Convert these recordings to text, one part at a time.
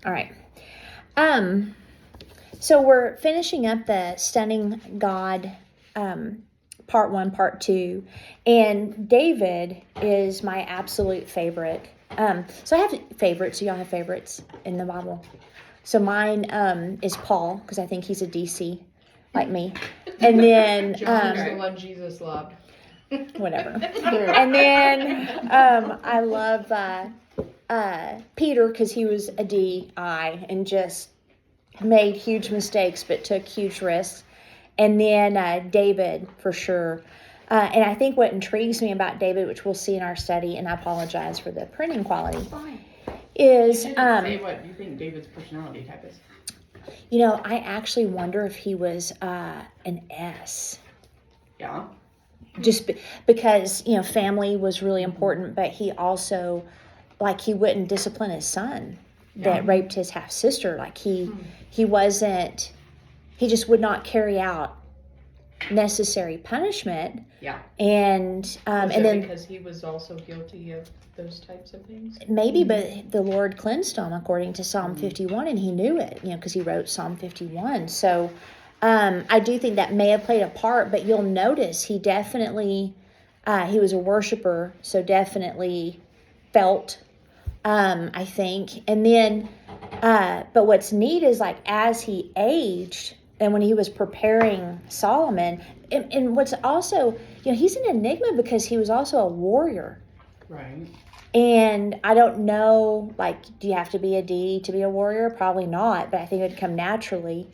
All right. So we're finishing up the Stunning God part 1, part 2. And David is my absolute favorite. So I have favorites. So y'all have favorites in the Bible. So mine is Paul, because I think he's a DC, like me. And then John's the one Jesus loved. Whatever. And then I love Peter, because he was a DI and just made huge mistakes but took huge risks. And then David, for sure. And I think what intrigues me about David, which we'll see in our study, and I apologize for the printing quality, is You didn't say what you think David's personality type is. You know, I actually wonder if he was an S. Yeah. Just because, you know, family was really important, but he also, like, he wouldn't discipline his son that raped his half sister. Like, he wasn't, he just would not carry out necessary punishment. Yeah. And then because he was also guilty of those types of things? Maybe, but the Lord cleansed him according to Psalm 51, and he knew it, you know, because he wrote Psalm 51. So I do think that may have played a part, but you'll notice he definitely, he was a worshiper, so definitely felt, I think. And then, but what's neat is, like, as he aged, and when he was preparing Solomon, and what's also, you know, he's an enigma because he was also a warrior. Right. And I don't know, like, do you have to be a D to be a warrior? Probably not, but I think it would come naturally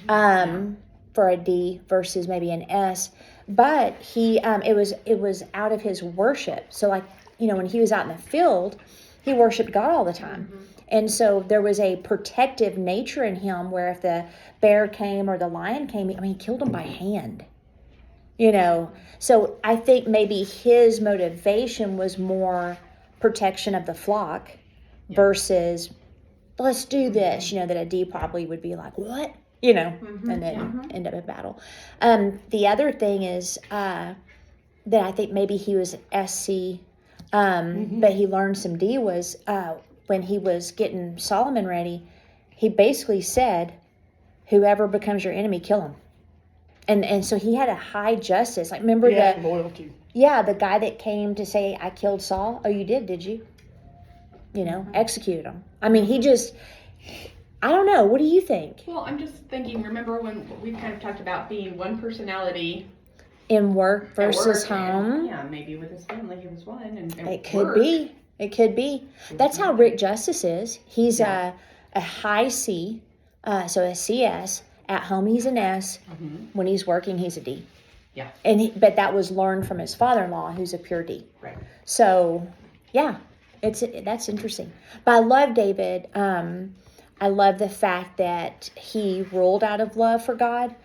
for a D versus maybe an S. But he, it was out of his worship. So, like, you know, when he was out in the field, he worshiped God all the time. Mm-hmm. And so there was a protective nature in him where if the bear came or the lion came, I mean, he killed him by hand. You know, so I think maybe his motivation was more protection of the flock versus let's do this, you know, that a D probably would be like, what? You know, and then end up in battle. The other thing is that I think maybe he was SC, but he learned some D was when he was getting Solomon ready, he basically said, whoever becomes your enemy, kill him. And so he had a high justice. Like, remember loyalty. Yeah, the guy that came to say, I killed Saul. Oh, you did you? You know, executed him. I mean, he just, I don't know. What do you think? Well, I'm just thinking, remember when we kind of talked about being one personality in work versus home? And, maybe with his family he was one. And it could be. It could be. That's how Rick Justice is. He's a high C, so a CS. At home, he's an S. Mm-hmm. When he's working, he's a D. Yeah. But that was learned from his father-in-law, who's a pure D. Right. So, yeah, that's interesting. But I love David. I love the fact that he ruled out of love for God.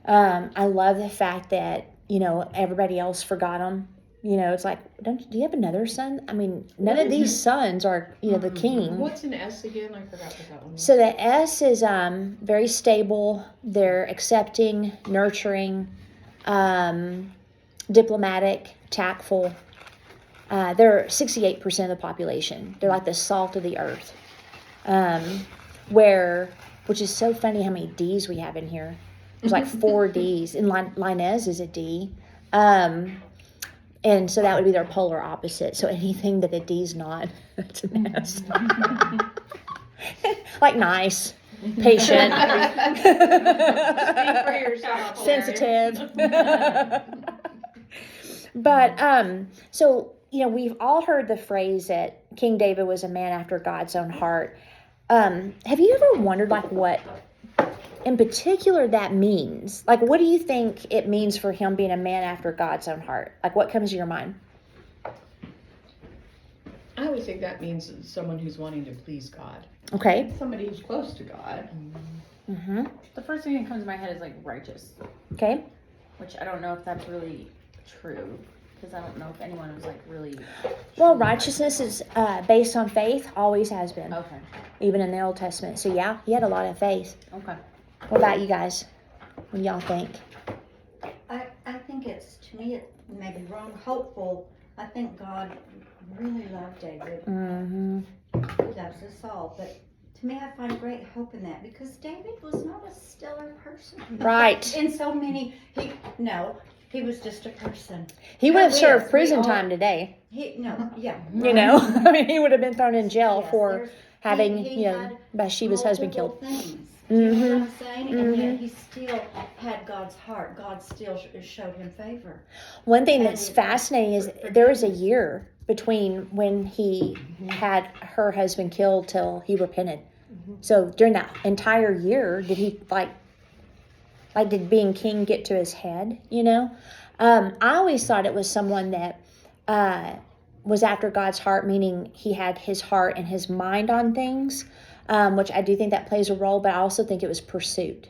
I love the fact that, you know, everybody else forgot him. You know, it's like, do you have another son? I mean, none of these sons are, you know, the king. What's an S again? I forgot what that one was. So the S is very stable. They're accepting, nurturing, diplomatic, tactful. They're 68% of the population. They're like the salt of the earth. Which is so funny how many D's we have in here. There's like 4 D's. And Linez is a D. And so that would be their polar opposite. So anything that a D's not, that's an S. Like nice, patient, Speak for yourself, sensitive. But so, you know, we've all heard the phrase that King David was a man after God's own heart. Have you ever wondered, like, what in particular that means? Like, what do you think it means for him being a man after God's own heart? Like, what comes to your mind? I always think that means someone who's wanting to please God. Okay. Somebody who's close to God. Mm-hmm. The first thing that comes to my head is, like, righteous. Okay. Which I don't know if that's really true, because I don't know if anyone was, like, really... Well, righteousness is based on faith, always has been. Okay. Even in the Old Testament. So, yeah, he had a lot of faith. Okay. What about you guys? What do y'all think? I think it's, to me, it may be wrong, hopeful. I think God really loved David. Mm-hmm. He loves us all, but to me, I find great hope in that because David was not a stellar person. Right. In so many, he was just a person. He would have Who served is? prison We all- time today. Yeah. You know, I mean, he would have been thrown in jail Yes, for there's- having, he you know, had Bathsheba's husband killed. multiple things. Do you know what Mhm. I'm saying? And yet he still had God's heart. God still showed him favor. One thing that's And- fascinating is there was a year between when he had her husband killed till he repented. So during that entire year, did he like did being king get to his head? You know, I always thought it was someone that was after God's heart, meaning he had his heart and his mind on things, which I do think that plays a role. But I also think it was pursuit.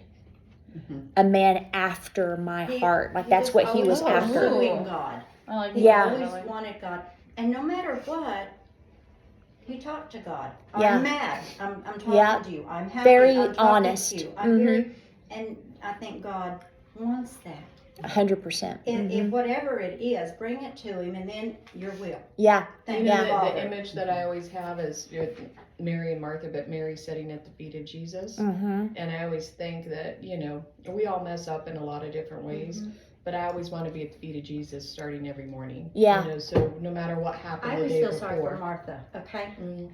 A man after my heart, like that's what he was always after. pursuing God. I like He Yeah. always wanted God, and no matter what, he talked to God. Yeah. I'm mad. I'm talking Yeah. to you. I'm happy. Very I'm talking honest. To you. I'm very, and I think God wants that. 100%. If whatever it is, bring it to him, and then your will. Yeah. Thank You you, know, the Father. image that I always have is Mary and Martha, but Mary sitting at the feet of Jesus. Mm-hmm. And I always think that, you know, we all mess up in a lot of different ways, but I always want to be at the feet of Jesus starting every morning. Yeah. You know, so no matter what happened I the always day feel sorry for before. Martha. Okay. Mm.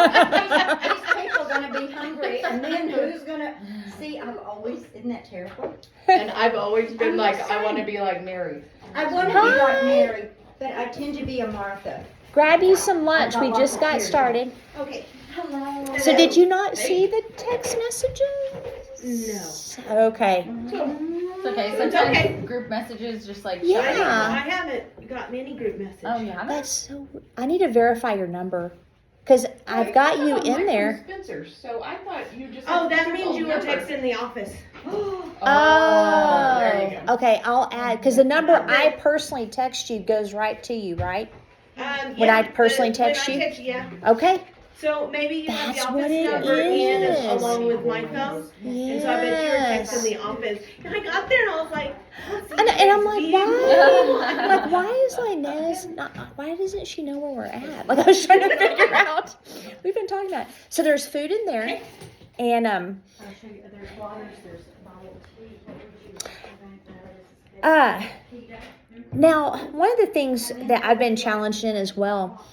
These people are going to be hungry, and then who's going to see? I've always, isn't that terrible? And I've always been I'm like, just I want to saying. be like Mary. I want to be like Mary, but I tend to be a Martha. Grab you some lunch. I've We got just lots of got tears. started. Okay. Hello. So did you not see the text messages? No. Okay. It's okay. It's Sometimes okay. group messages just like Yeah. shut down. I haven't gotten any group message. Oh, you haven't? That's so. I need to verify your number because I've got you in there. Spencer's, so I thought you just. Oh, that means you were texting the office. Oh, there you go. Okay. I'll add because the number I personally text you goes right to you, right? When I personally text you? Yeah. Okay. So maybe you have the That's office what it number in is. along with my phone. And so I bet you were texting the office. And I got there and I was like, And I'm like, why? I'm Yeah. like, why is Inez not? Why doesn't she know where we're at? Like I was trying to figure out. We've been talking about it. So there's food in there, and I'll show you. There's waters. There's bottles. now one of the things that I've been challenged in as well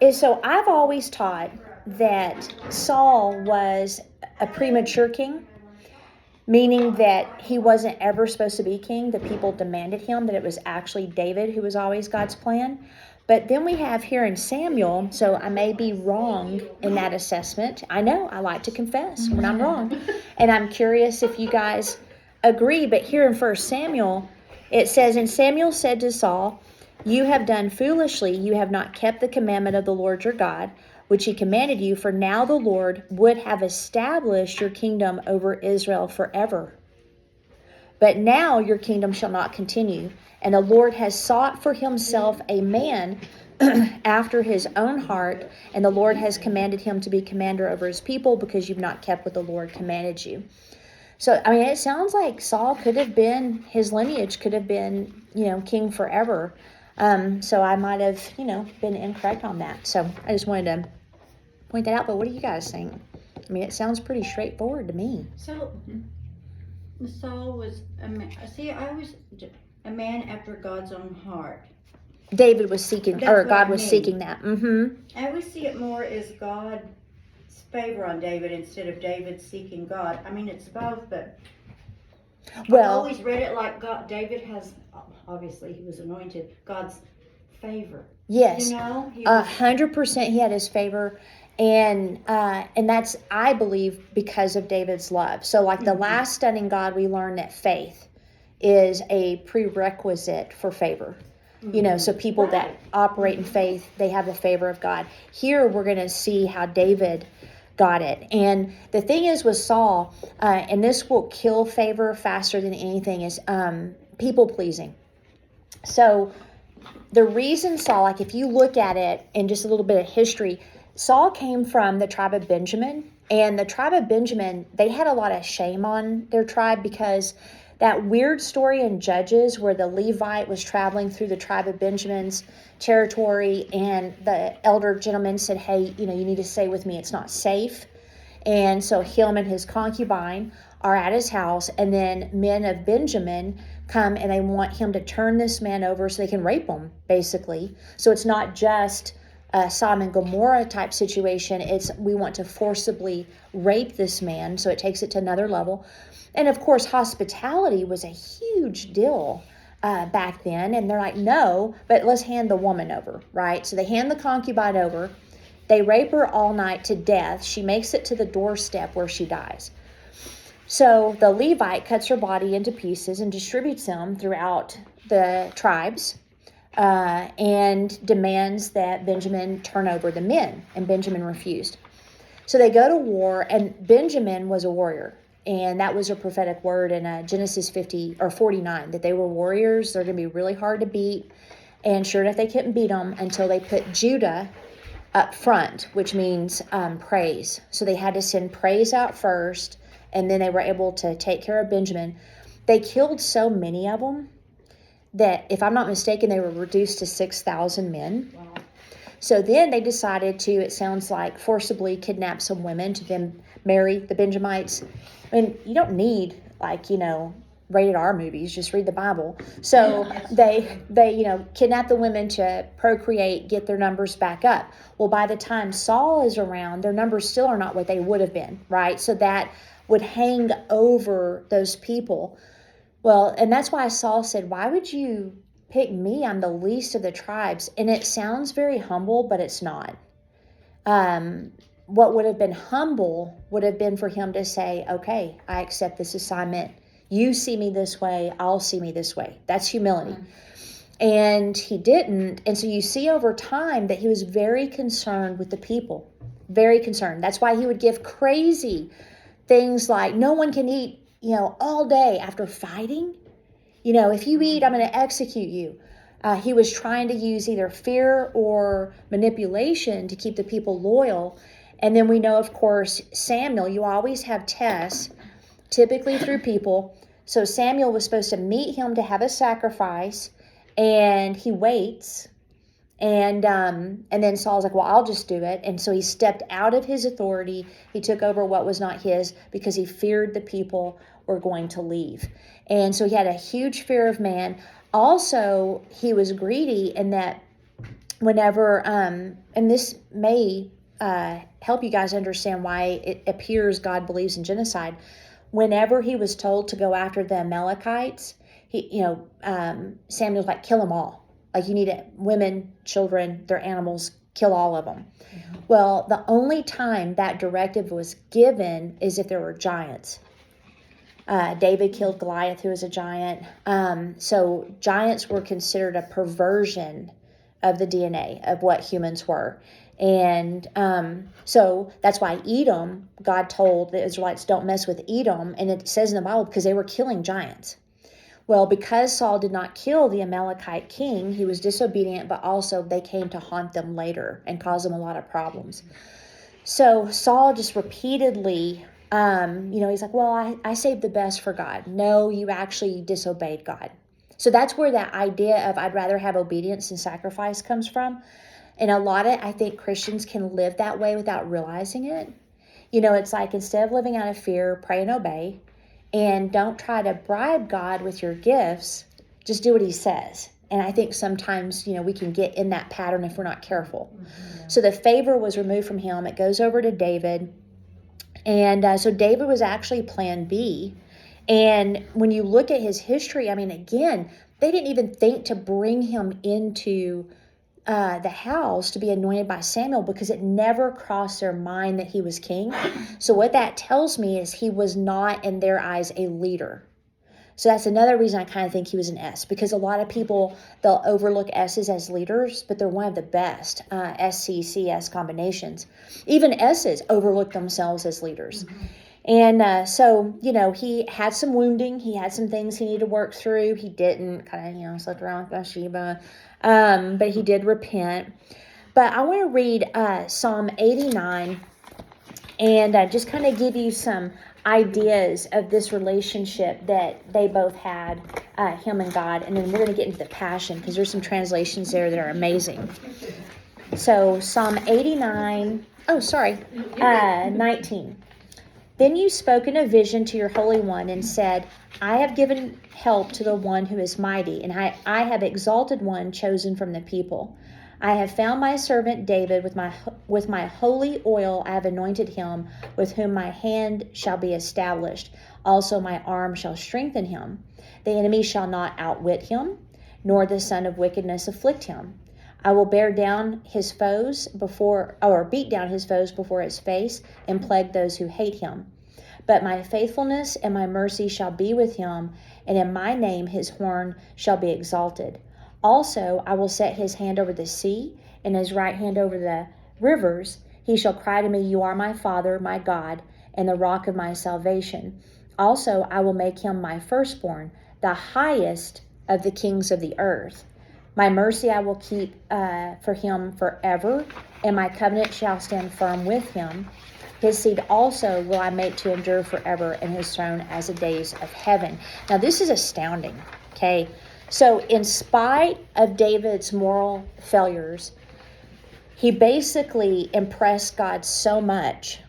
is so I've always taught that Saul was a premature king, meaning that he wasn't ever supposed to be king. The people demanded him, that it was actually David who was always God's plan. But then we have here in Samuel, so I may be wrong in that assessment. I know, I like to confess when I'm wrong. And I'm curious if you guys agree, but here in 1 Samuel, it says, "And Samuel said to Saul, you have done foolishly, you have not kept the commandment of the Lord your God, which he commanded you, for now the Lord would have established your kingdom over Israel forever. But now your kingdom shall not continue, and the Lord has sought for himself a man after his own heart, and the Lord has commanded him to be commander over his people, because you've not kept what the Lord commanded you." So, I mean, it sounds like Saul could have been, his lineage could have been, king forever. So I might have, been incorrect on that. So I just wanted to point that out. But what do you guys think? I mean, it sounds pretty straightforward to me. So, Saul was a man. See, a man after God's own heart. David was seeking, That's or what God I was mean. seeking that. Mm-hmm. I always see it more as God's favor on David instead of David seeking God. I mean, it's both, but I've Well, always read it like David has, obviously he was anointed, God's favor. yes, He was, 100% he had his favor. And that's, I believe, because of David's love. So like the last studying God, we learned that faith is a prerequisite for favor. So people that operate in faith, they have the favor of God. Here we're going to see how David got it. And the thing is with Saul, and this will kill favor faster than anything, is people pleasing. So the reason Saul, like if you look at it in just a little bit of history, Saul came from the tribe of Benjamin. And the tribe of Benjamin, they had a lot of shame on their tribe because that weird story in Judges where the Levite was traveling through the tribe of Benjamin's territory, and the elder gentleman said, hey, you need to stay with me. It's not safe. And so him and his concubine are at his house, and then men of Benjamin come and they want him to turn this man over so they can rape him, basically. So it's not just a Sodom and Gomorrah type situation. It's we want to forcibly rape this man, so it takes it to another level. And of course, hospitality was a huge deal back then. And they're like, no, but let's hand the woman over, right? So they hand the concubine over. They rape her all night to death. She makes it to the doorstep where she dies. So the Levite cuts her body into pieces and distributes them throughout the tribes and demands that Benjamin turn over the men. And Benjamin refused. So they go to war, and Benjamin was a warrior. And that was a prophetic word in Genesis 49, that they were warriors. They're going to be really hard to beat. And sure enough, they couldn't beat them until they put Judah up front, which means praise. So they had to send praise out first, and then they were able to take care of Benjamin. They killed so many of them that, if I'm not mistaken, they were reduced to 6,000 men. Wow. So then they decided to, it sounds like, forcibly kidnap some women to then marry the Benjamites. I mean, you don't need, rated R movies, just read the Bible. So they kidnap the women to procreate, get their numbers back up. Well, by the time Saul is around, their numbers still are not what they would have been, right? So that would hang over those people. Well, and that's why Saul said, why would you pick me? I'm the least of the tribes. And it sounds very humble, but it's not. What would have been humble would have been for him to say, okay, I accept this assignment. You see me this way, I'll see me this way. That's humility. And he didn't. And so you see over time that he was very concerned with the people. Very concerned. That's why he would give crazy things like, no one can eat, all day after fighting. If you eat, I'm going to execute you. He was trying to use either fear or manipulation to keep the people loyal. And then we know, of course, Samuel, you always have tests, typically through people. So Samuel was supposed to meet him to have a sacrifice, and he waits. And then Saul's like, well, I'll just do it. And so he stepped out of his authority. He took over what was not his because he feared the people were going to leave. And so he had a huge fear of man. Also, he was greedy in that whenever, and this may help you guys understand why it appears God believes in genocide. Whenever he was told to go after the Amalekites, Samuel's like, kill them all. Like, you need women, children, their animals, kill all of them. Mm-hmm. Well, the only time that directive was given is if there were giants. David killed Goliath, who was a giant. So giants were considered a perversion of the DNA of what humans were. And so that's why Edom, God told the Israelites, don't mess with Edom. And it says in the Bible because they were killing giants. Well, because Saul did not kill the Amalekite king, he was disobedient, but also they came to haunt them later and cause them a lot of problems. So Saul just repeatedly, he's like, well, I saved the best for God. No, you actually disobeyed God. So that's where that idea of I'd rather have obedience than sacrifice comes from. And a lot of, I think Christians can live that way without realizing it. It's like, instead of living out of fear, pray and obey. And don't try to bribe God with your gifts. Just do what he says. And I think sometimes, we can get in that pattern if we're not careful. Mm-hmm. So the favor was removed from him. It goes over to David. And so David was actually plan B. And when you look at his history, again, they didn't even think to bring him into the house to be anointed by Samuel because it never crossed their mind that he was king. So what that tells me is he was not, in their eyes, a leader. So that's another reason I kind of think he was an S, because a lot of people, they'll overlook S's as leaders, but they're one of the best SC-CS combinations. Even S's overlook themselves as leaders. Mm-hmm. And so, he had some wounding. He had some things he needed to work through. He didn't kind of, slept around with Bathsheba. But he did repent. But I want to read Psalm 89. and just kind of give you some ideas of this relationship that they both had, him and God. And then we're going to get into the Passion, because there's some translations there that are amazing. So Psalm 89, 19. Then you spoke in a vision to your Holy One and said, I have given help to the one who is mighty, and I have exalted one chosen from the people. I have found my servant David, with my holy oil I have anointed him, with whom my hand shall be established. Also my arm shall strengthen him. The enemy shall not outwit him, nor the son of wickedness afflict him. I will beat down his foes before his face, and plague those who hate him. But my faithfulness and my mercy shall be with him, and in my name his horn shall be exalted. Also I will set his hand over the sea, and his right hand over the rivers. He shall cry to me, You are my Father, my God, and the rock of my salvation. Also I will make him my firstborn, the highest of the kings of the earth. My mercy I will keep for him forever, and my covenant shall stand firm with him. His seed also will I make to endure forever, and his throne as the days of heaven. Now this is astounding, okay? So in spite of David's moral failures, he basically impressed God so much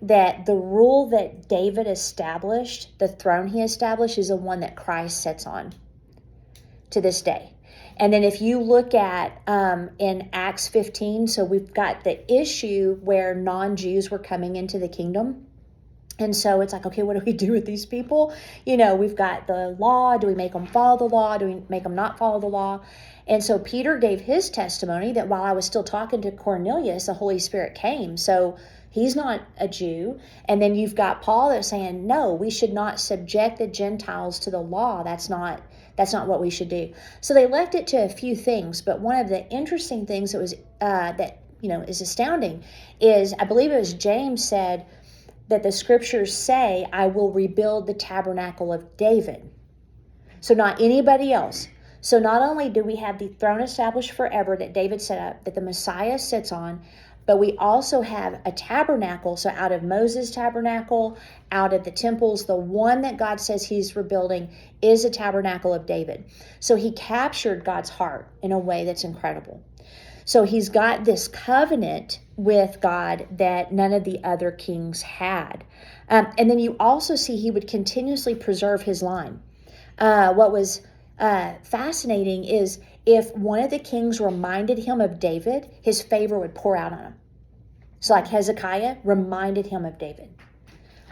that the rule that David established, the throne he established, is the one that Christ sits on to this day. And then if you look at in Acts 15, so we've got the issue where non-Jews were coming into the kingdom. And so it's like, okay, what do we do with these people? We've got the law. Do we make them follow the law? Do we make them not follow the law? And so Peter gave his testimony that while I was still talking to Cornelius, the Holy Spirit came. So he's not a Jew. And then you've got Paul that's saying, no, we should not subject the Gentiles to the law. That's not what we should do. So they left it to a few things, but one of the interesting things that was is astounding is, I believe it was James said that the scriptures say, I will rebuild the tabernacle of David. So not anybody else. So not only do we have the throne established forever that David set up, that the Messiah sits on, but we also have a tabernacle. So out of Moses' tabernacle, out of the temples, the one that God says he's rebuilding is a tabernacle of David. So he captured God's heart in a way that's incredible. So he's got this covenant with God that none of the other kings had. And then you also see he would continuously preserve his line. What was fascinating is if one of the kings reminded him of David, his favor would pour out on him. So like Hezekiah reminded him of David.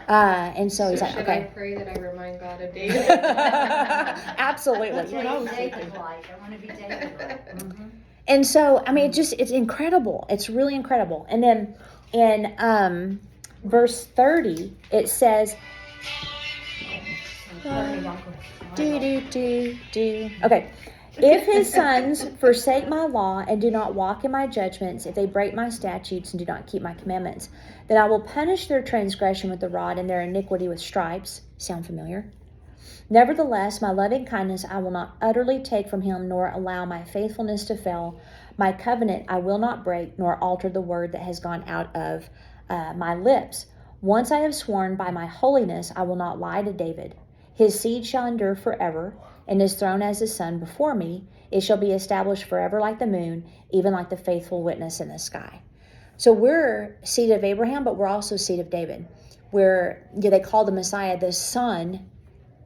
And so he's like, should okay. I pray that I remind God of David? Absolutely. That's what I was David like. I want to be David like. Mm-hmm. And so, I mean, it's incredible. It's really incredible. And then in verse 30, it says, Okay. If his sons forsake my law and do not walk in my judgments, if they break my statutes and do not keep my commandments, then I will punish their transgression with the rod and their iniquity with stripes. Sound familiar? Nevertheless, my loving kindness I will not utterly take from him, nor allow my faithfulness to fail. My covenant I will not break, nor alter the word that has gone out of my lips. Once I have sworn by my holiness, I will not lie to David. His seed shall endure forever, and his throne as his son before me. It shall be established forever like the moon, even like the faithful witness in the sky. So we're seed of Abraham, but we're also seed of David. They call the Messiah the son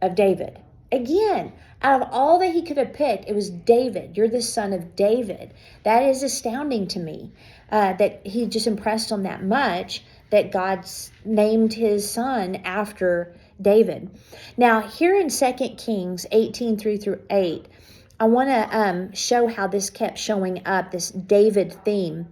of David. Again, out of all that he could have picked, it was David. You're the son of David. That is astounding to me, that he just impressed on that much that God named his son after David. Now, here in 2 Kings 18:3-8, I want to show how this kept showing up, this David theme.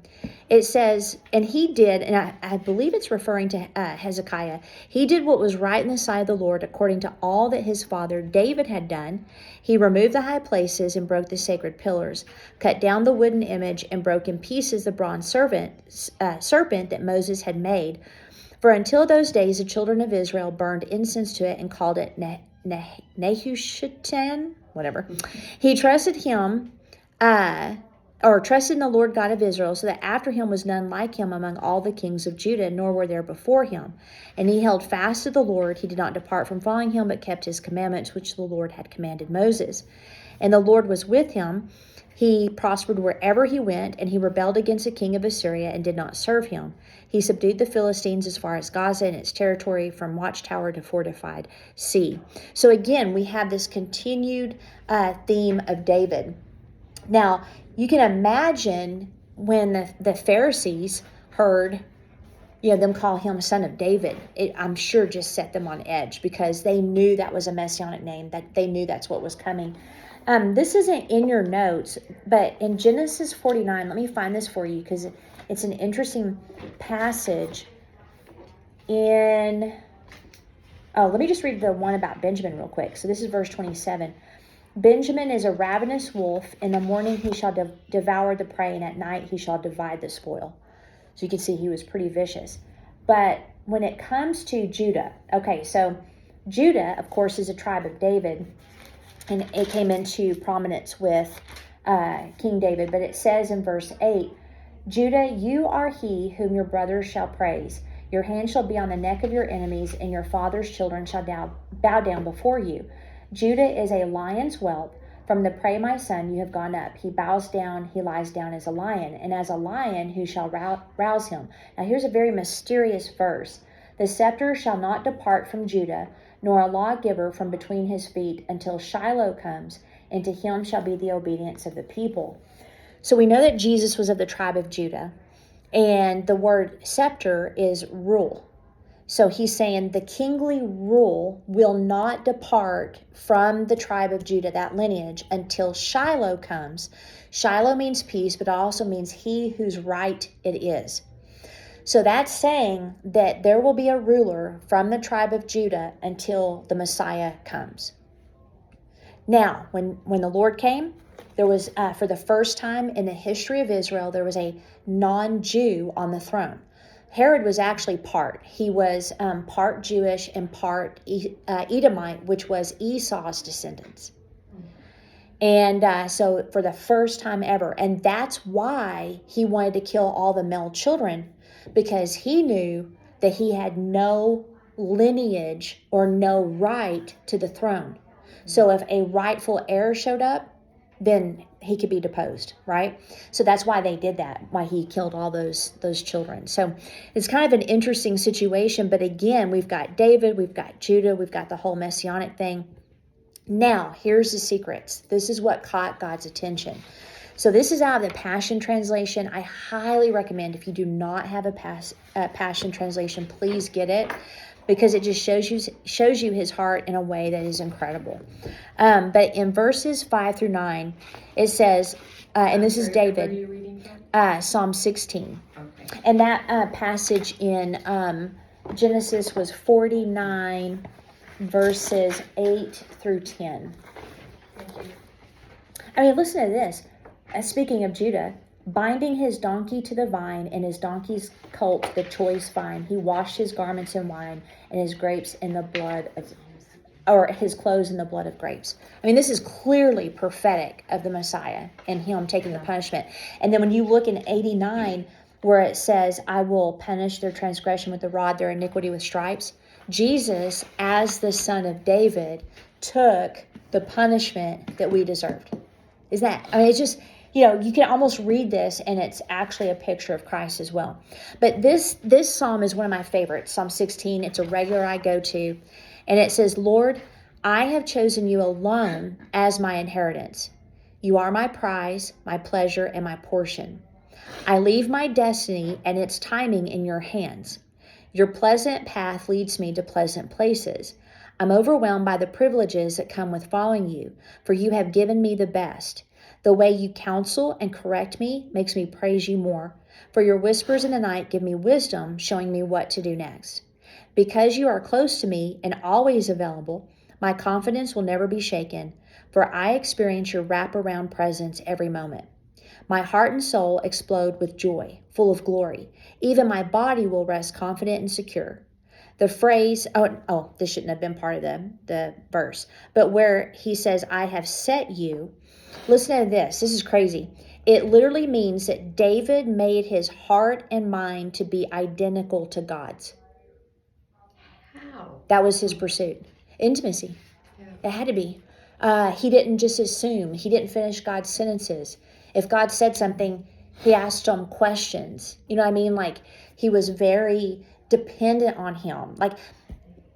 It says, and he did, and I believe it's referring to Hezekiah, he did what was right in the sight of the Lord according to all that his father David had done. He removed the high places and broke the sacred pillars, cut down the wooden image and broke in pieces the bronze serpent that Moses had made. For until those days, the children of Israel burned incense to it and called it Nehushtan, whatever. He trusted him, trusted in the Lord God of Israel, so that after him was none like him among all the kings of Judah, nor were there before him. And he held fast to the Lord. He did not depart from following him, but kept his commandments, which the Lord had commanded Moses. And the Lord was with him. He prospered wherever he went, and he rebelled against the king of Assyria and did not serve him. He subdued the Philistines as far as Gaza and its territory, from watchtower to fortified sea. So again, we have this continued theme of David. Now, you can imagine when the Pharisees heard, them call him son of David, I'm sure just set them on edge, because they knew that was a messianic name, that they knew that's what was coming. This isn't in your notes, but in Genesis 49, let me find this for you, because it's an interesting passage let me just read the one about Benjamin real quick. So this is verse 27. Benjamin is a ravenous wolf. In the morning he shall devour the prey, and at night he shall divide the spoil. So you can see he was pretty vicious. But when it comes to Judah, okay, so Judah, of course, is a tribe of David, and it came into prominence with King David. But it says in verse 8, Judah, you are he whom your brothers shall praise. Your hand shall be on the neck of your enemies, and your father's children shall bow down before you. Judah is a lion's whelp. From the prey, my son, you have gone up. He bows down, he lies down as a lion, and as a lion, who shall rouse him? Now here's a very mysterious verse. The scepter shall not depart from Judah, nor a lawgiver from between his feet, until Shiloh comes, and to him shall be the obedience of the people. So we know that Jesus was of the tribe of Judah, and the word scepter is rule. So he's saying the kingly rule will not depart from the tribe of Judah, that lineage, until Shiloh comes. Shiloh means peace, but it also means he whose right it is. So that's saying that there will be a ruler from the tribe of Judah until the Messiah comes. Now, when the Lord came, there was, for the first time in the history of Israel, there was a non-Jew on the throne. Herod was actually part. He was part Jewish and part Edomite, which was Esau's descendants. And so for the first time ever, and that's why he wanted to kill all the male children, because he knew that he had no lineage or no right to the throne. So if a rightful heir showed up, then he could be deposed, right? So that's why they did that, why he killed all those children. So it's kind of an interesting situation, but again, we've got David, we've got Judah, we've got the whole messianic thing. Now, here's the secrets. This is what caught God's attention. So this is out of the Passion Translation. I highly recommend, if you do not have a Passion Translation, please get it, because it just shows you his heart in a way that is incredible. But in verses 5 through 9, it says, and this is David, What are you reading from? Psalm 16. Okay. And that passage in Genesis was 49, verses 8 through 10. Thank you. I mean, listen to this. Speaking of Judah, binding his donkey to the vine and his donkey's colt the choice vine, he washed his garments in wine and his grapes in the blood of, or his clothes in the blood of grapes. I mean, this is clearly prophetic of the Messiah and him taking the punishment. And then when you look in 89, where it says, I will punish their transgression with the rod, their iniquity with stripes, Jesus, as the son of David, took the punishment that we deserved. Isn't that, I mean, it's just, you can almost read this and it's actually a picture of Christ as well. But this psalm is one of my favorites, Psalm 16. It's a regular I go to. And it says, Lord, I have chosen you alone as my inheritance. You are my prize, my pleasure, and my portion. I leave my destiny and its timing in your hands. Your pleasant path leads me to pleasant places. I'm overwhelmed by the privileges that come with following you, for you have given me the best. The way you counsel and correct me makes me praise you more. For your whispers in the night give me wisdom, showing me what to do next. Because you are close to me and always available, my confidence will never be shaken, for I experience your wraparound presence every moment. My heart and soul explode with joy, full of glory. Even my body will rest confident and secure. The phrase, this shouldn't have been part of the verse, but where he says, I have set you, listen to this. This is crazy. it literally means that David made his heart and mind to be identical to God's. How? That was his pursuit. Intimacy. Yeah. It had to be. He didn't just assume. He didn't finish God's sentences. If God said something, he asked him questions. You know what I mean? Like, he was very dependent on him. Like,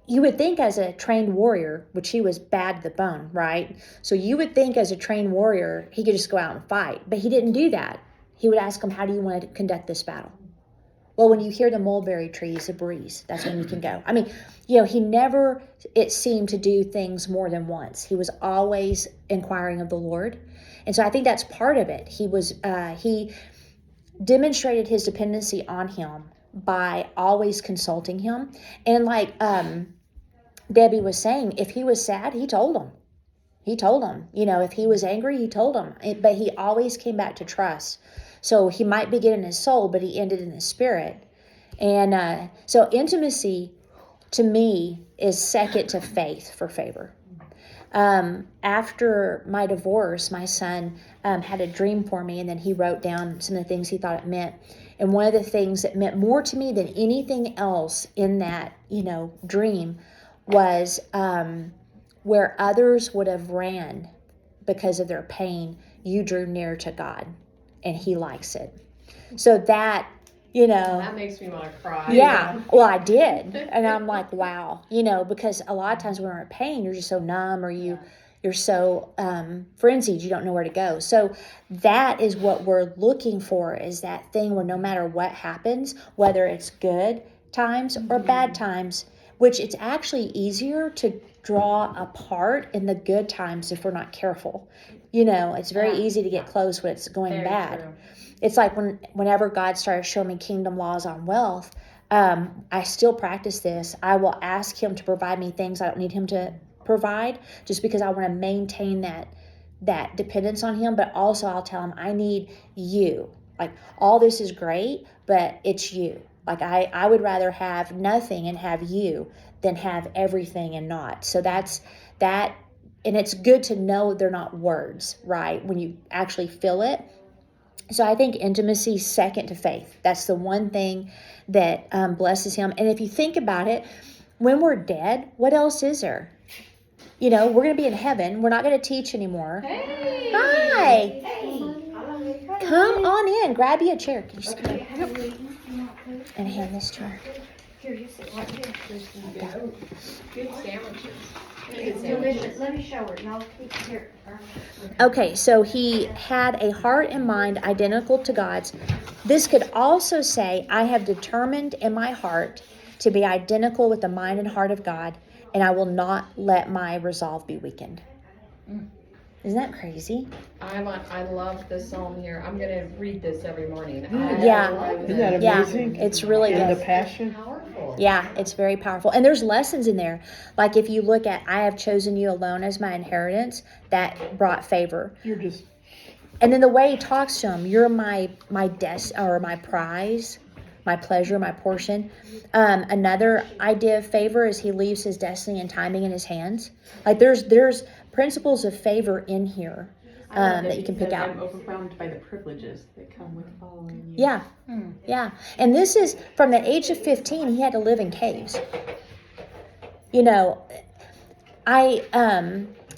you would think as a trained warrior, which he was bad to the bone, right? So you would think as a trained warrior, he could just go out and fight. But he didn't do that. He would ask him, how do you want to conduct this battle? Well, when you hear the mulberry trees, a breeze, that's when you can go. I mean, he never, it seemed, to do things more than once. He was always inquiring of the Lord. And so I think that's part of it. He demonstrated his dependency on him by always consulting him. And like Debbie was saying, if he was sad, he told him. He told him. If he was angry, he told him. But he always came back to trust. So he might begin in his soul, but he ended in his spirit. And so intimacy, to me, is second to faith for favor. After my divorce, my son had a dream for me, and then he wrote down some of the things he thought it meant. And one of the things that meant more to me than anything else in that, dream was where others would have ran because of their pain, you drew near to God, and he likes it. So that, That makes me want to cry. yeah, well, I did. And I'm like, wow, because a lot of times when we're in pain, you're just so numb, or you're so frenzied, you don't know where to go. So that is what we're looking for, is that thing where no matter what happens, whether it's good times or bad times, which it's actually easier to draw apart in the good times if we're not careful. It's very easy to get close when it's going Very bad. true. It's like whenever God started showing me kingdom laws on wealth, I still practice this. I will ask him to provide me things I don't need him to provide, just because I want to maintain that dependence on him. But also I'll tell him, I need you. Like, all this is great, but it's you. Like, I would rather have nothing and have you than have everything and not. So that's that. And it's good to know they're not words, right? When you actually feel it. So I think intimacy is second to faith. That's the one thing that blesses him. And if you think about it, when we're dead, what else is there? We're going to be in heaven. We're not going to teach anymore. Hey. Hi. Hey. Come on in. Grab you a chair. Can you just come and hand this to her? Here, you sit right here. Good sandwiches. It's delicious. Let me show her. No, keep it here. Okay, so he had a heart and mind identical to God's. This could also say, I have determined in my heart to be identical with the mind and heart of God, and I will not let my resolve be weakened. Isn't that crazy? I love this psalm here. I'm going to read this every morning. Yeah. Isn't that amazing? Yeah, it's really And good. the passion. Powerful. Yeah, it's very powerful. And there's lessons in there. Like if you look at, I have chosen you alone as my inheritance, that brought favor. You're just And then the way he talks to him, you're my prize, my pleasure, my portion. Another idea of favor is he leaves his destiny and timing in his hands. Like there's principles of favor in here that you can pick out. I'm overwhelmed by the privileges that come with following you. Yeah, yeah. And this is from the age of 15. He had to live in caves.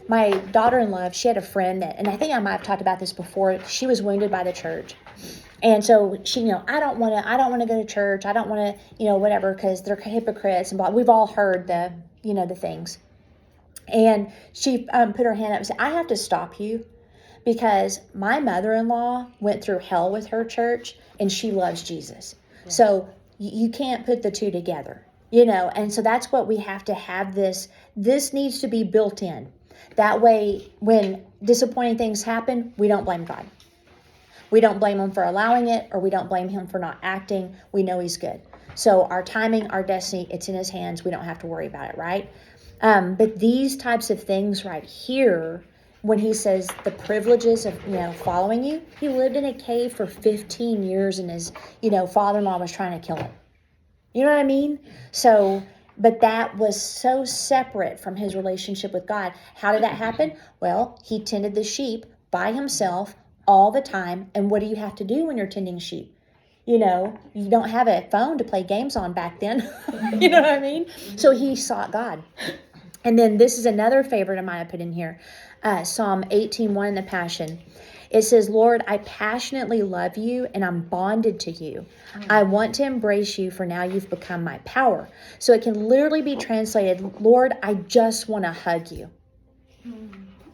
My daughter-in-law, she had a friend that, and I think I might have talked about this before. She was wounded by the church. And so she, I don't want to go to church. I don't want to, whatever, because they're hypocrites and blah. We've all heard the things. And she put her hand up and said, I have to stop you because my mother-in-law went through hell with her church and she loves Jesus. Yeah. So you can't put the two together, and so that's what we have to have this needs to be built in. That way, when disappointing things happen, we don't blame God. We don't blame him for allowing it, or we don't blame him for not acting. We know he's good. So our timing, our destiny, it's in his hands. We don't have to worry about it, right? But these types of things right here, when he says the privileges of, following you, he lived in a cave for 15 years and his, father-in-law was trying to kill him. You know what I mean? So, but that was so separate from his relationship with God. How did that happen? Well, he tended the sheep by himself all the time. And what do you have to do when you're tending sheep? You know, you don't have a phone to play games on back then. You know what I mean? So he sought God. And then this is another favorite of mine I put in here. Psalm 18:1 in the Passion. It says, Lord, I passionately love you and I'm bonded to you. I want to embrace you, for now you've become my power. So it can literally be translated, Lord, I just want to hug you.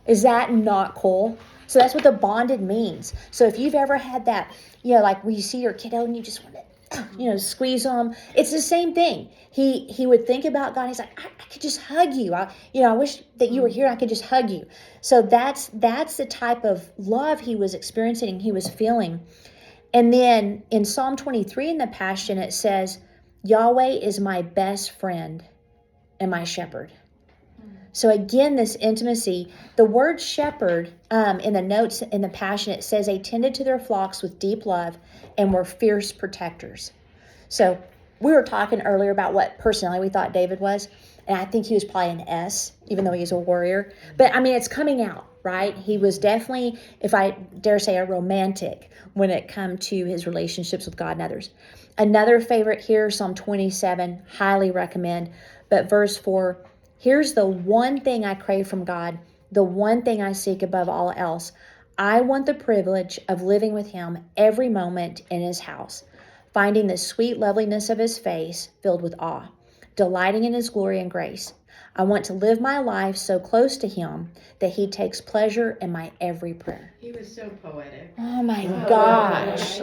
Is that not cool? So that's what the bonded means. So if you've ever had that, you know, like when you see your kiddo and you just want to, you know, squeeze them, it's the same thing. He would think about God. He's like, I could just hug you. I wish that you were here. I could just hug you. So that's the type of love he was experiencing, he was feeling. And then in Psalm 23 in the Passion, it says, Yahweh is my best friend and my shepherd. So again, this intimacy, the word shepherd, in the notes in the Passion, it says they tended to their flocks with deep love and were fierce protectors. So we were talking earlier about what personality we thought David was, and I think he was probably an S, even though he's a warrior. But I mean, it's coming out, right? He was definitely, if I dare say, a romantic when it come to his relationships with God and others. Another favorite here, Psalm 27, highly recommend. But verse 4, here's the one thing I crave from God, the one thing I seek above all else. I want the privilege of living with him every moment in his house, finding the sweet loveliness of his face filled with awe, delighting in his glory and grace. I want to live my life so close to him that he takes pleasure in my every prayer. He was so poetic. Oh my gosh.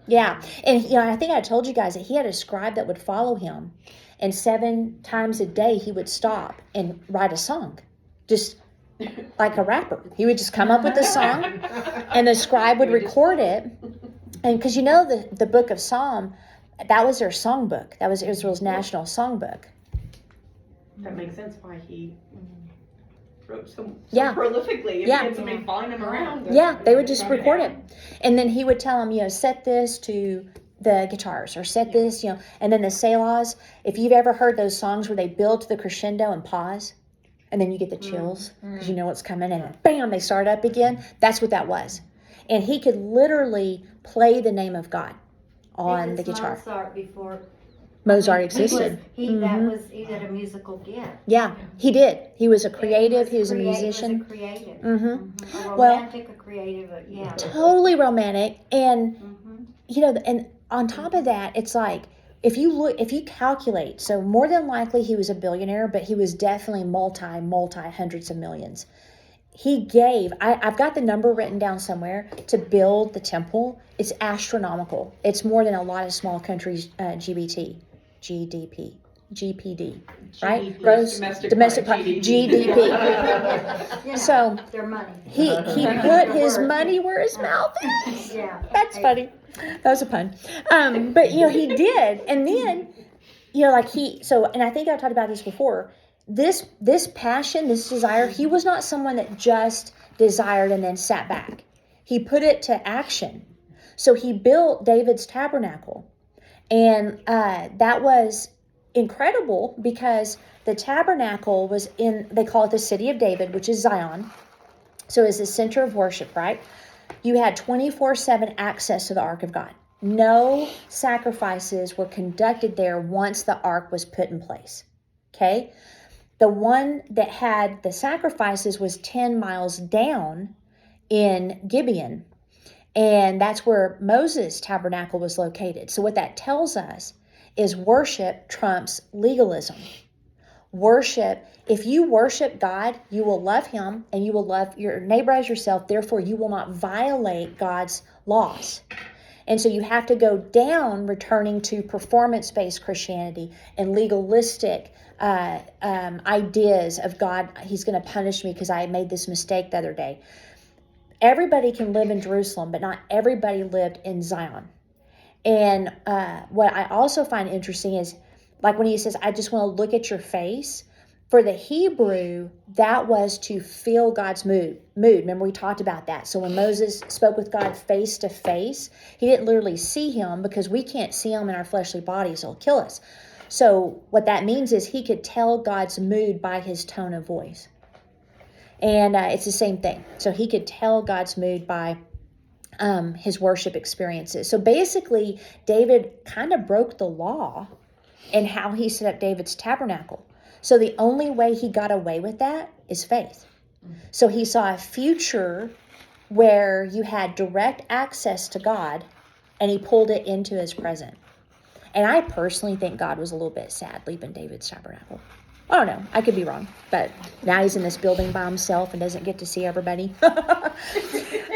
Yeah. And, you know, I think I told you guys that he had a scribe that would follow him. And 7 times a day, he would stop and write a song, just like a rapper. He would just come up with a song, and the scribe would record it. And because, you know, the book of Psalm, that was their songbook. That was Israel's national songbook. That makes sense why he wrote so Yeah. prolifically. If Yeah. he had somebody following him around. Yeah, they would just write record it. down. And then he would tell them, you know, set this to the guitars or set this, you know, and then the selahs. If you've ever heard those songs where they build to the crescendo and pause, and then you get the chills because you know what's coming, and bam, they start up again. That's what that was. And he could literally play the name of God on the guitar. Mozart before Mozart he existed. he had a musical gift. Yeah, he did. He was a creative. He was a He was musician. a creative. Mm-hmm. A Well, romantic, a creative, yeah. Totally romantic. And, Mhm. you know, and on top of that, it's like, if you calculate, so more than likely he was a billionaire, but he was definitely multi hundreds of millions. He gave, I've got the number written down somewhere, to build the temple. It's astronomical. It's more than a lot of small countries' GDP, right? GDP, Gross domestic product, GDP. Yeah, So their money. he put his money where his mouth is. Yeah. That's funny. That was a pun. But, you know, he did. And then, you know, like and I think I talked about this before, this passion, this desire, he was not someone that just desired and then sat back. He put it to action. So he built David's tabernacle. And that was incredible because the tabernacle was they call it the city of David, which is Zion. So it's the center of worship, right? You had 24/7 access to the Ark of God. No sacrifices were conducted there once the Ark was put in place. Okay? The one that had the sacrifices was 10 miles down in Gibeon. And that's where Moses' tabernacle was located. So what that tells us is worship trumps legalism. Worship, if you worship God, you will love him and you will love your neighbor as yourself. Therefore, you will not violate God's laws. And so you have to go down, returning to performance-based Christianity and legalistic ideas of God. He's going to punish me because I made this mistake the other day. Everybody can live in Jerusalem, but not everybody lived in Zion. And what I also find interesting is, like when he says, I just want to look at your face. For the Hebrew, that was to feel God's mood. Remember, we talked about that. So when Moses spoke with God face to face, he didn't literally see him because we can't see him in our fleshly bodies. It'll kill us. So what that means is he could tell God's mood by his tone of voice. And it's the same thing. So he could tell God's mood by his worship experiences. So basically, David kind of broke the law in how he set up David's tabernacle. So the only way he got away with that is faith. So he saw a future where you had direct access to God, and he pulled it into his present. And I personally think God was a little bit sad leaving David's tabernacle. I don't know. I could be wrong. But now he's in this building by himself and doesn't get to see everybody.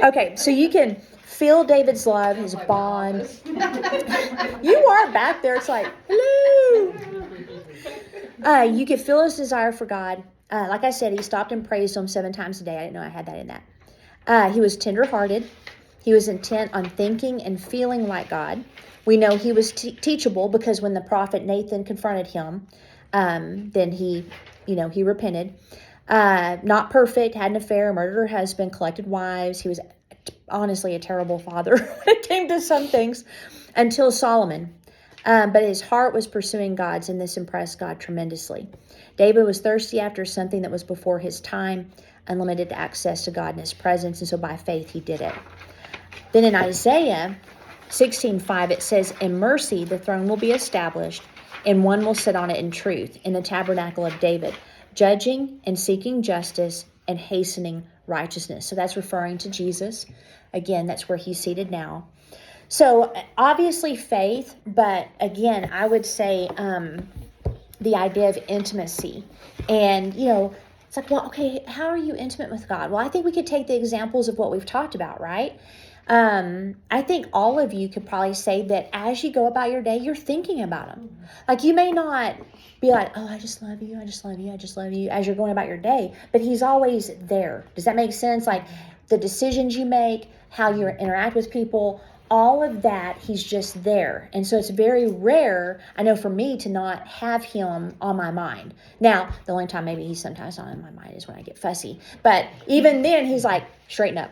Okay, so you can feel David's love, his bond. You are back there. It's like, hello. You could feel his desire for God. Like I said, he stopped and praised him 7 times a day. I didn't know I had that in that. He was tenderhearted. He was intent on thinking and feeling like God. We know he was teachable because when the prophet Nathan confronted him, then he repented. Not perfect, had an affair, murdered her husband, collected wives. He was honestly a terrible father when it came to some things until Solomon. But his heart was pursuing God's, and this impressed God tremendously. David was thirsty after something that was before his time, unlimited access to God and his presence, and so by faith he did it. Then in Isaiah 16:5, it says, in mercy the throne will be established, and one will sit on it in truth, in the tabernacle of David, judging and seeking justice and hastening righteousness. So that's referring to Jesus. Again, that's where he's seated now. So obviously faith, but again, I would say the idea of intimacy. And, it's like, well, okay, how are you intimate with God? Well, I think we could take the examples of what we've talked about, right? I think all of you could probably say that as you go about your day, you're thinking about him. Like you may not be like, oh, I just love you, I just love you, I just love you as you're going about your day, but he's always there. Does that make sense? Like the decisions you make, how you interact with people, all of that, he's just there. And so it's very rare, I know for me, to not have him on my mind. Now, the only time maybe he's sometimes not on my mind is when I get fussy. But even then, he's like, straighten up,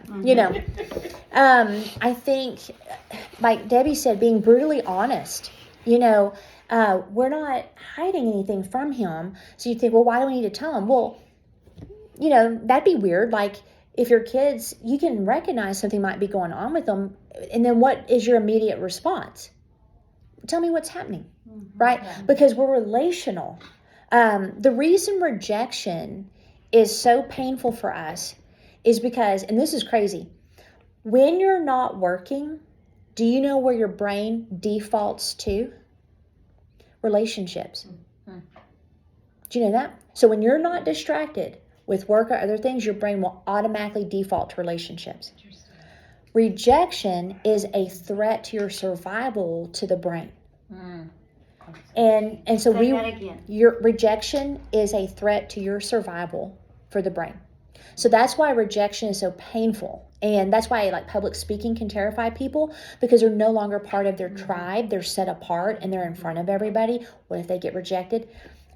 I think, like Debbie said, being brutally honest, we're not hiding anything from him. So you think, well, why do we need to tell him? Well, that'd be weird. Like, if your kids, you can recognize something might be going on with them, and then what is your immediate response? Tell me what's happening, right? Yeah. Because we're relational. The reason rejection is so painful for us is because, and this is crazy, when you're not working, do you know where your brain defaults to? Relationships. Mm-hmm. Do you know that? So when you're not distracted with work or other things, your brain will automatically default to relationships. Rejection is a threat to your survival to the brain. And so your rejection is a threat to your survival for the brain. So that's why rejection is so painful. And that's why like public speaking can terrify people, because they're no longer part of their tribe. They're set apart and they're in front of everybody. What if they get rejected?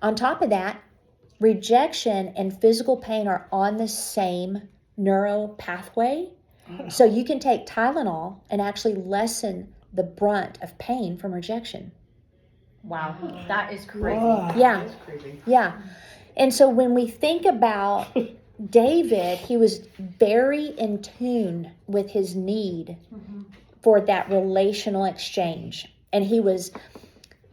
On top of that, rejection and physical pain are on the same neuro pathway. So you can take Tylenol and actually lessen the brunt of pain from rejection. Wow, that is crazy. Yeah. That's crazy. Yeah. And so when we think about David, he was very in tune with his need for that relational exchange. And he was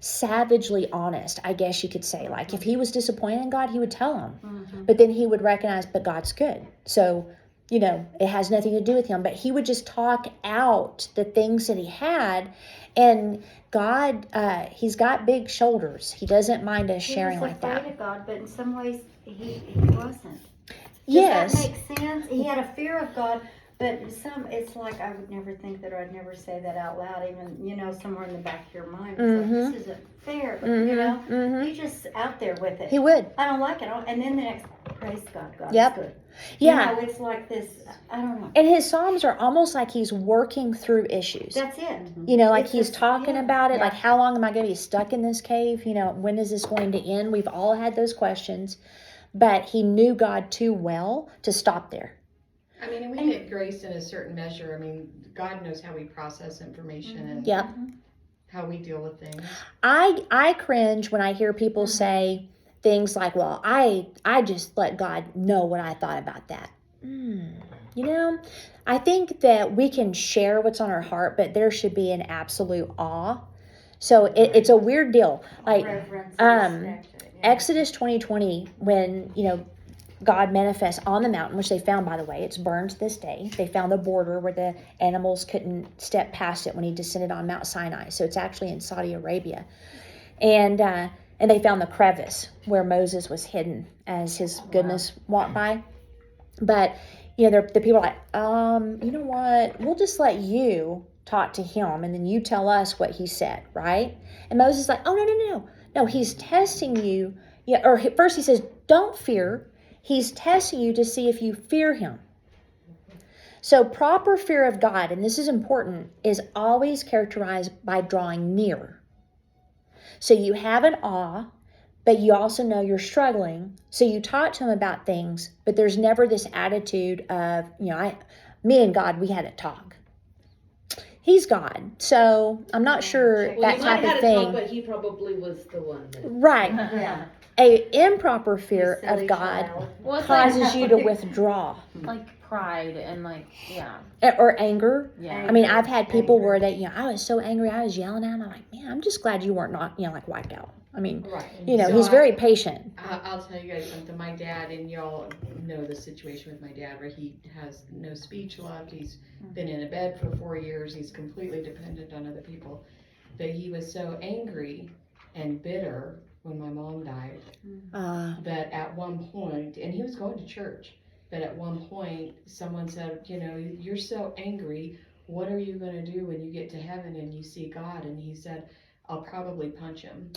savagely honest, I guess you could say. Like if he was disappointed in God, he would tell him. But then he would recognize, but God's good. So, it has nothing to do with him. But he would just talk out the things that he had. And God, he's got big shoulders. He doesn't mind us sharing like that. He was afraid of God, but in some ways he wasn't. Yes. Does that make sense? He had a fear of God, but it's like I would never think that, or I'd never say that out loud, even, somewhere in the back of your mind. It's like, this isn't fair, He's just out there with it. He would. I don't like it. And then the next, praise God, God Yep. is good. Yeah. It's like this, I don't know. And his Psalms are almost like he's working through issues. That's it. Like It's he's just, talking about it, yeah. like how long am I going to be stuck in this cave? When is this going to end? We've all had those questions, but he knew God too well to stop there. And we get grace in a certain measure. God knows how we process information and Yep. how we deal with things. I cringe when I hear people say things like, well, I just let God know what I thought about that. I think that we can share what's on our heart, but there should be an absolute awe. So it's a weird deal. Like Reverence and respect. Yeah. Exodus 20:20, when, God manifests on the mountain, which they found, by the way, it's burned to this day. They found the border where the animals couldn't step past it when he descended on Mount Sinai. So it's actually in Saudi Arabia. And they found the crevice where Moses was hidden as his goodness walked by. But, the people are like, you know what? We'll just let you talk to him, and then you tell us what he said, right? And Moses is like, oh, no. No, he's testing you. Yeah, or first he says, don't fear. He's testing you to see if you fear him. So proper fear of God, and this is important, is always characterized by drawing near. So you have an awe, but you also know you're struggling. So you talk to him about things, but there's never this attitude of, me and God, we had a talk. He's God. So I'm not sure Well, that you might type have of had a talk, thing. but he probably was the one that. Right. Yeah. A improper fear You silly of God child. Well, it's causes you to withdraw. like pride and yeah. Or anger. Yeah. I mean, I've had people where they, I was so angry, I was yelling at him. I'm like, man, I'm just glad you weren't like wiped out. I mean, Right. he's very patient. I'll tell you guys something. My dad, and y'all know the situation with my dad, where he has no speech left. He's been in a bed for 4 years. He's completely dependent on other people. But he was so angry and bitter when my mom died that at one point, and he was going to church, but at one point someone said, you're so angry. What are you going to do when you get to heaven and you see God? And he said, I'll probably punch him.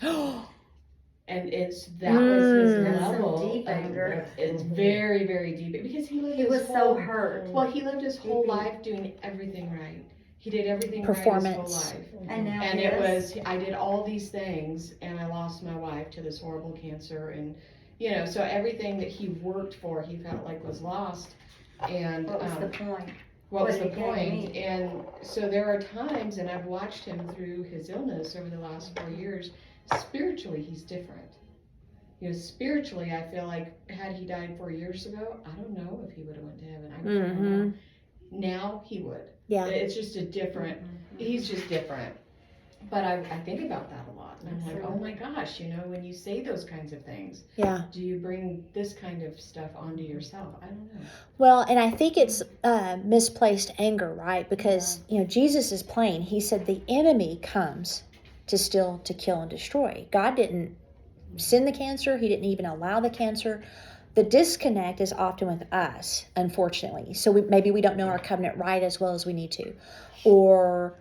And that was his That's some level. deep anger. It's very, very deep, because he lived He his was whole, so hurt. well, he lived his whole Deep. life doing everything right. He did everything Performance. right his whole life. And now And he it is. was, I did all these things, and I lost my wife to this horrible cancer, and so everything that he worked for, he felt like was lost. And What was the point? what was What the did it gain point? me? And so there are times, and I've watched him through his illness over the last 4 years. Spiritually, he's different. Spiritually, I feel like had he died 4 years ago, I don't know if he would have went to heaven. I don't know. Now he would. Yeah. It's just a different. He's just different. But I think about that a lot, and I'm like, oh my gosh, when you say those kinds of things, Yeah. do you bring this kind of stuff onto yourself? I don't know. Well, and I think it's misplaced anger, right? Because, Jesus is plain. He said the enemy comes to steal, to kill, and destroy. God didn't send the cancer. He didn't even allow the cancer. The disconnect is often with us, unfortunately. So maybe we don't know our covenant right as well as we need to. Or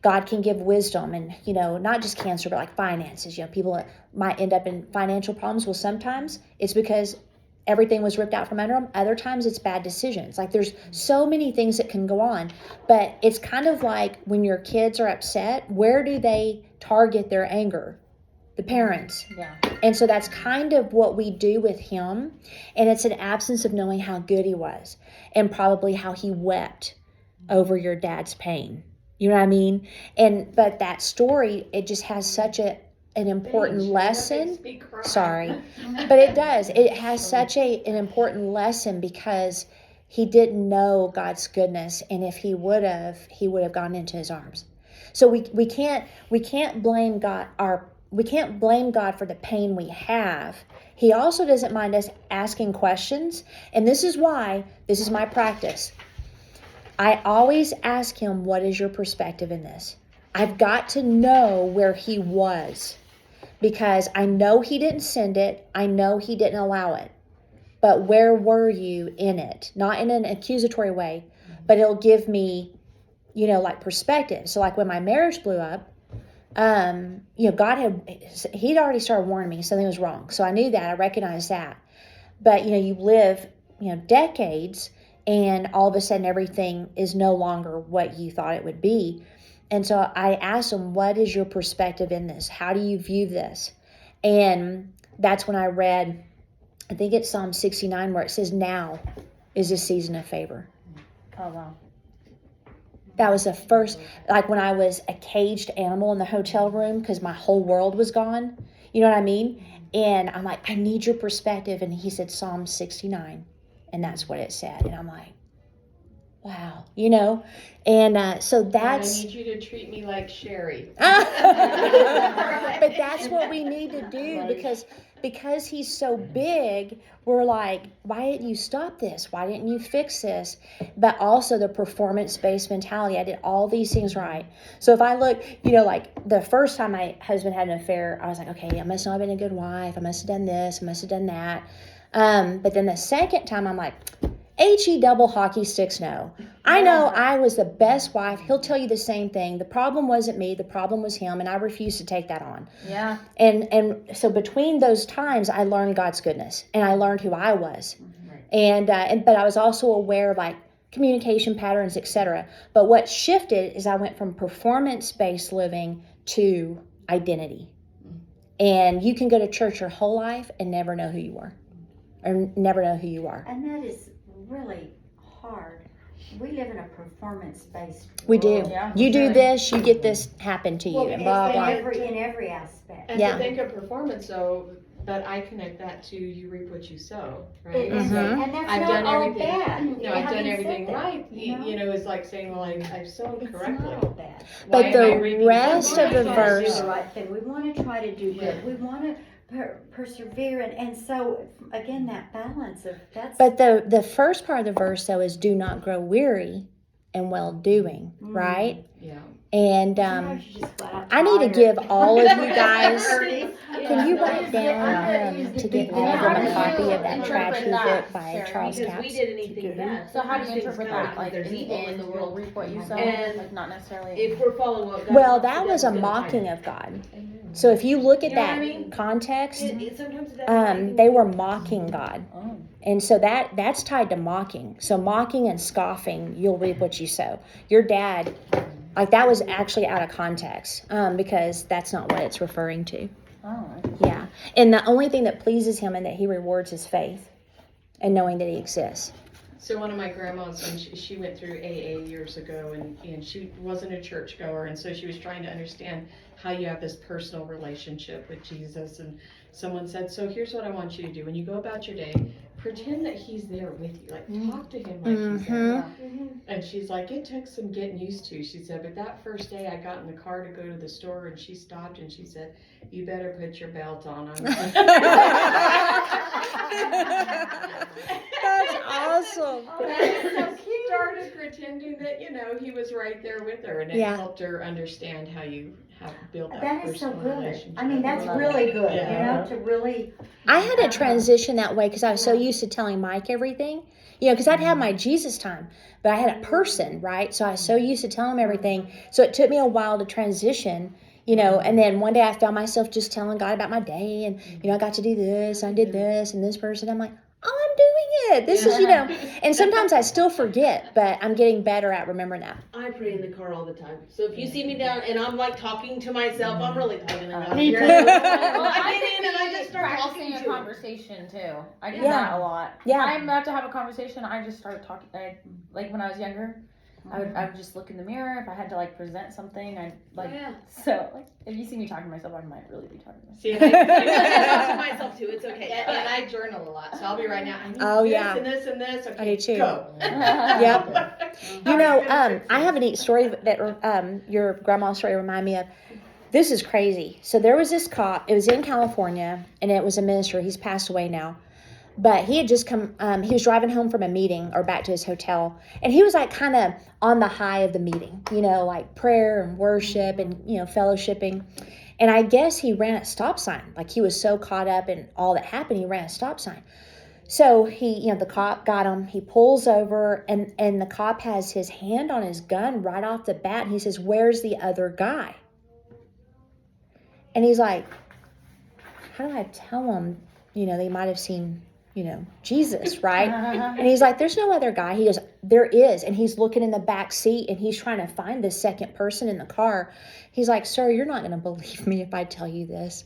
God can give wisdom and, not just cancer, but like finances. People might end up in financial problems. Well, sometimes it's because everything was ripped out from under them. Other times it's bad decisions. Like there's so many things that can go on. But it's kind of like when your kids are upset, where do they target their anger? The parents. Yeah. And so that's kind of what we do with him. And it's an absence of knowing how good he was and probably how he wept over your dad's pain. You know what I mean? But that story, it just has such an important lesson. Sorry. But it does. It has such an important lesson because he didn't know God's goodness. And if he would have gone into his arms. So we can't blame God we can't blame God for the pain we have. He also doesn't mind us asking questions. And this is my practice. I always ask him, what is your perspective in this? I've got to know where he was, because I know he didn't send it. I know he didn't allow it. But where were you in it? Not in an accusatory way, but it'll give me, like perspective. So like when my marriage blew up, God he'd already started warning me something was wrong. So I knew that, I recognized that. But, you live, decades, and all of a sudden everything is no longer what you thought it would be. And so I asked him, what is your perspective in this? How do you view this? And that's when I read, I think it's Psalm 69, where it says, now is a season of favor. Oh, wow. That was the first, like when I was a caged animal in the hotel room because my whole world was gone. You know what I mean? And I'm like, I need your perspective. And he said Psalm 69. And that's what it said. And I'm like, wow, you know, and so God, I that's. need you to treat me like Sherri. But that's what we need to do, because he's so big. We're like, why didn't you stop this? Why didn't you fix this? But also the performance-based mentality. I did all these things right. So if I look, like the first time my husband had an affair, I was like, okay, I must not have been a good wife. I must have done this. I must have done that. But then the second time, I'm like, HE double hockey sticks no. I know I was the best wife. He'll tell you the same thing. The problem wasn't me. The problem was him, and I refused to take that on. Yeah. And so between those times, I learned God's goodness, and I learned who I was. And but I was also aware of like communication patterns, etc. But what shifted is I went from performance-based living to identity. And you can go to church your whole life and never know who you are, or never know who you are. And that is really hard. We live in a performance-based world. We do. Yeah, You do sure. this, you get this happen to you, Well, and blah, blah. In every aspect. And Yeah. to think of performance, though, but I connect that to you reap what you sow, right? And, So and that's I've not done all everything. bad. No, I've done Having said everything that, right. you know? You know, it's like saying, well, I've sown It's correctly. not all bad. But Why am the I reaping rest something of the I We want to verse- do the right thing. We want to try to do good. Yeah. We want to persevere. And so, again, that balance of that's. But the first part of the verse, though, is do not grow weary in well doing, right? Yeah. And Sometimes you're just flat out I need to tired. give all of you guys. Yeah. Can you Yeah. write down to get all of them a copy of that tragedy book by Sherri? Charles Because we Capps? did anything bad. So how do you Things interpret go that? because Like there's in the evil in end, the you'll world. reap what you sow. And Like not necessarily. If we're following what God Well, wants, that the was a devil's gonna mocking fight of God. So if you look at You know what that I mean? context, it. Sometimes the devil they were mocking God. Oh. And so that's tied to mocking. So mocking and scoffing, you'll reap what you sow. Your dad, like that was actually out of context, because that's not what it's referring to. Oh. Yeah. And the only thing that pleases him and that he rewards is faith and knowing that he exists. So one of my grandmas, when she went through AA years ago, and she wasn't a churchgoer, and so she was trying to understand how you have this personal relationship with Jesus. And someone said, so here's what I want you to do. When you go about your day, pretend that he's there with you. Like, talk to him like he's there. And she's like, it took some getting used to. She said, but that first day I got in the car to go to the store, and she stopped and she said, you better put your belt on. That's awesome. She started pretending that, he was right there with her, and it Yeah. helped her understand how you have built that That is so personal good. relationship. I mean, that's really good. Yeah. To really. I had to transition that way because I was so used to telling Mike everything, because I'd have my Jesus time, but I had a person, right? So I was so used to telling him everything. So it took me a while to transition, and then one day I found myself just telling God about my day, and, I got to do this, I did this, and this person. I'm like, oh, I'm doing it. This is, and sometimes I still forget, but I'm getting better at remembering that. I pray in the car all the time. So if you see me down and I'm like talking to myself, I'm really talking to God. Me too. Well, I get in and I just start talking practicing a to him. conversation too. I do Yeah. that a lot. Yeah. I'm about to have a conversation. I just start talking. Like when I was younger, I would just look in the mirror. If I had to like present something, I'd like. Yeah. So like, if you see me talking to myself, I might really be talking to myself. See, and I talk to myself too. It's okay. and I journal a lot, so I'll be right now. I need Oh, this yeah. and this and this. Okay, I do too. Go. Yep. I have a neat story that your grandma's story reminded me of. This is crazy. So there was this cop. It was in California, and it was a minister. He's passed away now. But he had just come, he was driving home from a meeting or back to his hotel. And he was like kind of on the high of the meeting, like prayer and worship and, fellowshipping. And I guess he ran a stop sign. Like he was so caught up in all that happened, he ran a stop sign. So he, the cop got him. He pulls over, and the cop has his hand on his gun right off the bat. And he says, "Where's the other guy?" And he's like, "How do I tell him, they might have seen, Jesus, right?" And he's like, "There's no other guy." He goes, "There is." And he's looking in the back seat, and he's trying to find the second person in the car. He's like, "Sir, you're not going to believe me if I tell you this."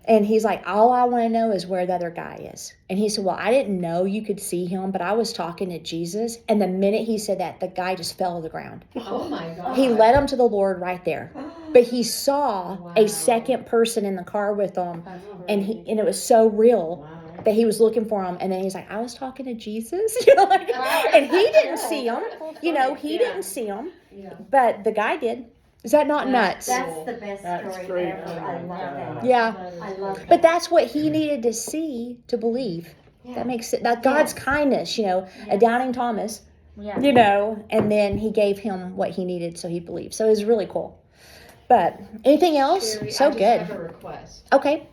And he's like, "All I want to know is where the other guy is." And he said, "Well, I didn't know you could see him, but I was talking to Jesus." And the minute he said that, the guy just fell to the ground. Oh my God. He led him to the Lord right there. But he saw Wow. a second person in the car with him, and it was so real. Wow. that he was looking for him, and then he's like, I was talking to Jesus, you know, like, and he didn't see him, you know, he didn't see him, Yeah. but the guy did. Is that not nuts? That's the best That's story great. ever. I love that. Yeah. I love that. But that's what he needed to see to believe. Yeah. That makes it, that God's Yes. kindness, you know, a Yes. doubting Thomas, Yeah. you know, and then he gave him what he needed so he believed. So it was really cool. But anything else? Sherri, So I just good. have a request. Okay.